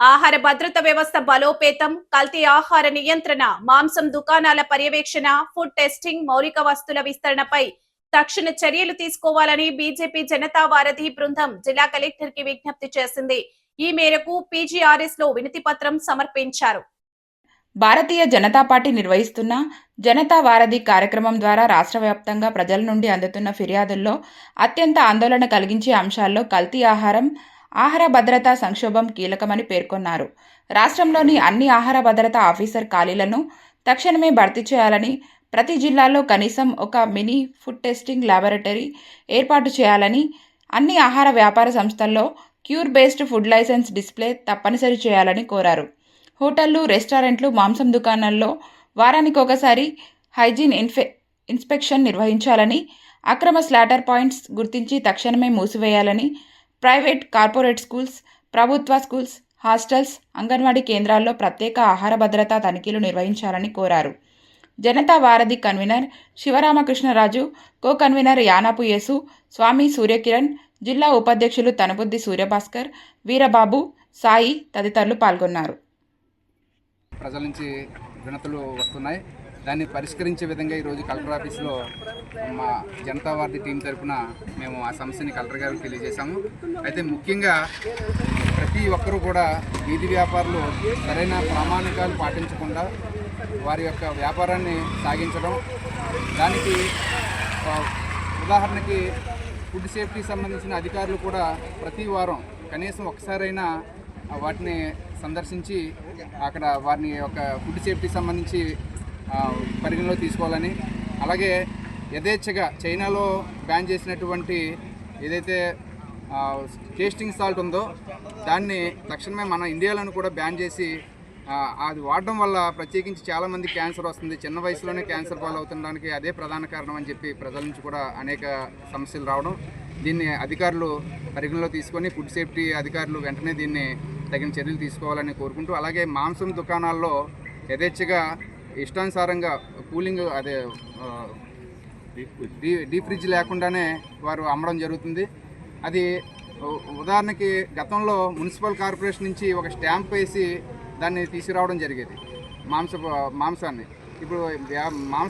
ఆహార భద్రత వ్యవస్థ బలోపేతం, కల్తీ ఆహార నియంత్రణ, మాంసం దుకాణాల పర్యవేక్షణ, ఫుడ్ టెస్టింగ్, మౌలిక వస్తుల విస్తరణపై తక్షణ చర్యలు తీసుకోవాలని బీజేపీ జనతా వారధి బృందం జిల్లా కలెక్టర్ కి విజ్ఞప్తి చేసింది. ఈ మేరకు పీజీఆర్ఎస్ లో వినతి పత్రం సమర్పించారు. భారతీయ జనతా పార్టీ నిర్వహిస్తున్న జనతా వారధి కార్యక్రమం ద్వారా రాష్ట్ర వ్యాప్తంగా ప్రజల నుండి అందుతున్న ఫిర్యాదుల్లో అత్యంత ఆందోళన కలిగించే అంశాల్లో కల్తీ ఆహారం, ఆహార భద్రతా సంక్షోభం కీలకమని పేర్కొన్నారు. రాష్ట్రంలోని అన్ని ఆహార భద్రతా ఆఫీసర్ ఖాళీలను తక్షణమే భర్తీ చేయాలని, ప్రతి జిల్లాలో కనీసం ఒక మినీ ఫుడ్ టెస్టింగ్ ల్యాబొరేటరీ ఏర్పాటు చేయాలని, అన్ని ఆహార వ్యాపార సంస్థల్లో QR based food licence display తప్పనిసరి చేయాలని కోరారు. హోటళ్లు, రెస్టారెంట్లు, మాంసం దుకాణాల్లో వారానికి ఒకసారి హైజీన్ ఇన్స్పెక్షన్ నిర్వహించాలని, అక్రమ స్లాటర్ పాయింట్స్ గుర్తించి తక్షణమే మూసివేయాలని, ప్రైవేట్, కార్పొరేట్ స్కూల్స్, ప్రభుత్వ స్కూల్స్, హాస్టల్స్, అంగన్వాడీ కేంద్రాల్లో ప్రత్యేక ఆహార భద్రతా తనిఖీలు నిర్వహించాలని కోరారు. జనతా వారధి convener Sivaramakrishnaraju, co convener Yanapu యేసు, స్వామి సూర్యకిరణ్, జిల్లా ఉపాధ్యక్షులు తనబుద్ది సూర్యభాస్కర్, వీరబాబు, సాయి తదితరులు పాల్గొన్నారు. ప్రజల నుంచి వినతులు వస్తున్నాయి. దాన్ని పరిష్కరించే విధంగా ఈరోజు కలెక్టర్ ఆఫీస్లో మా జనతా వారధి టీం తరఫున మేము ఆ సమస్యని కలెక్టర్ గారికి తెలియజేశాము. అయితే ముఖ్యంగా ప్రతి ఒక్కరూ కూడా వీధి వ్యాపారులు సరైన ప్రామాణికాలు పాటించకుండా వారి యొక్క వ్యాపారాన్ని సాగించడం, దానికి ఉదాహరణకి ఫుడ్ సేఫ్టీకి సంబంధించిన అధికారులు కూడా ప్రతి వారం కనీసం ఒకసారైనా వాటిని సందర్శించి అక్కడ వారిని యొక్క ఫుడ్ సేఫ్టీకి సంబంధించి పరిగణలో తీసుకోవాలని, అలాగే యథేచ్ఛగా చైనాలో బ్యాన్ చేసినటువంటి ఏదైతే టేస్టింగ్ సాల్ట్ ఉందో దాన్ని తక్షణమే మన ఇండియాలోనూ కూడా బ్యాన్ చేసి అది వాడడం వల్ల ప్రత్యేకించి చాలామంది క్యాన్సర్ వస్తుంది, చిన్న వయసులోనే క్యాన్సర్ పాలవుతుండడానికి అదే ప్రధాన కారణం అని చెప్పి ప్రజల నుంచి కూడా అనేక సమస్యలు రావడం, దీన్ని అధికారులు పరిగణలో తీసుకొని ఫుడ్ సేఫ్టీ అధికారులు వెంటనే దీన్ని తగిన చర్యలు తీసుకోవాలని కోరుకుంటూ, అలాగే మాంసం దుకాణాల్లో యథేచ్ఛగా ఇష్టానుసారంగా కూలింగ్ అదే డీప్ ఫ్రిడ్జ్ లేకుండానే వారు అమ్మడం జరుగుతుంది. అది ఉదాహరణకి గతంలో మున్సిపల్ కార్పొరేషన్ నుంచి ఒక స్టాంప్ వేసి దాన్ని తీసుకురావడం జరిగేది మాంసాన్ని. ఇప్పుడు మాంస